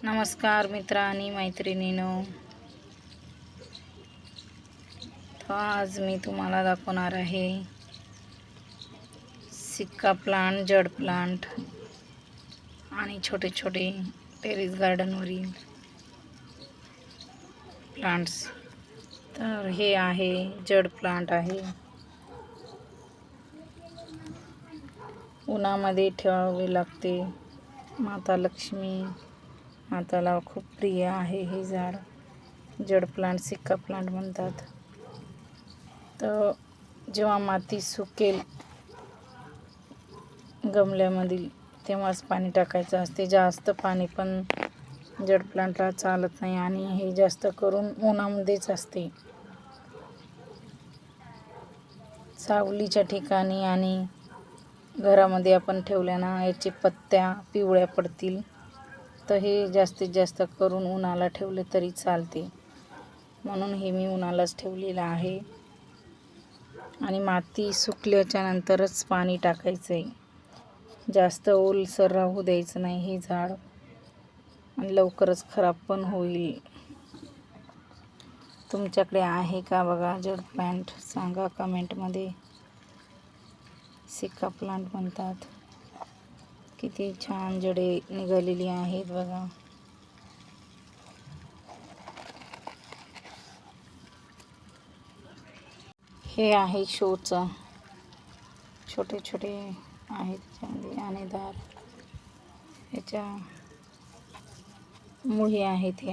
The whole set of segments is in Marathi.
नमस्कार मित्र आणि मैत्रिणींनो, तर आज मी तुम्हाला दाखवणार आहे सिक्का प्लांट, जड प्लांट आणि छोटे छोटे टेरेस गार्डनवरील प्लांट्स. तर हे आहे जड प्लांट आहे, उन्हामध्ये ठेवावे लागते. माता लक्ष्मी माताला खूप प्रिय आहे हे झाड. जड प्लांट सिक्का प्लांट म्हणतात. तर जेव्हा माती सुकेल गमल्यामधील तेव्हाच पाणी टाकायचं असते. जास्त पाणी पण जड प्लांटला चालत नाही आणि हे जास्त करून उन्हामध्येच असते, सावलीच्या ठिकाणी. आणि घरामध्ये आपण ठेवल्यानं याची पत्त्या पिवळ्या पडतील, तर हे जास्तीत जास्त करून उन्हाला ठेवले तरी चालते. म्हणून हे मी उन्हालाच ठेवलेलं आहे. आणि माती सुकल्याच्या नंतरच पाणी टाकायचं आहे. जास्त ओलसर राहू द्यायचं नाही हे झाड, आणि लवकरच खराब पण होईल. तुमच्याकडे आहे का बघा जड प्लांट, सांगा कमेंटमध्ये. सिक्का प्लांट म्हणतात. किती छान जडे निघालेली आहेत बघा. हे आहे शोचं, छोटे छोटे आहेत चांगले आणि दार. ह्याच्या मुळी आहेत.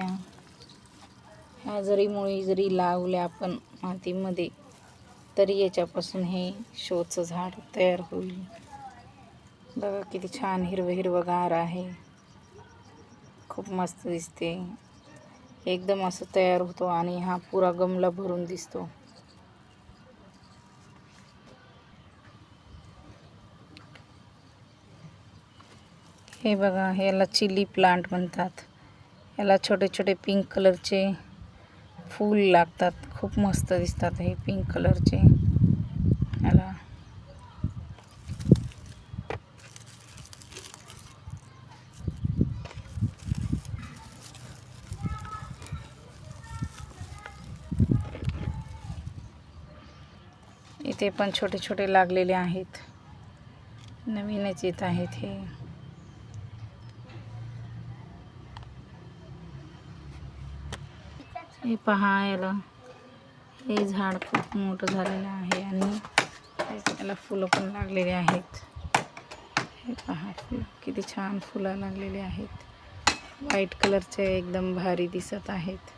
ह्या जरी मुळी जरी लावल्या आपण मातीमध्ये, तरी याच्यापासून हे शोचं झाड तयार होईल. बघा किती छान हिरवं हिरवंगार आहे, खूप मस्त दिसते. एकदम असं तयार होतो आणि हा पुरा गमला भरून दिसतो. हे बघा, ह्याला चिली प्लांट म्हणतात. याला छोटे छोटे पिंक कलरचे फूल लागतात, खूप मस्त दिसतात हे पिंक कलरचे. याला इथे पण छोटे छोटे लागलेले आहेत, नवीनच येत आहेत हे. हे पहा, हे झाड खूप मोठं झालेलं आहे आणि याला फुलं पण लागलेली आहेत. हे पहा, किती छान फुलं लागलेली आहेत. व्हाईट कलरचे एकदम भारी दिसत आहेत.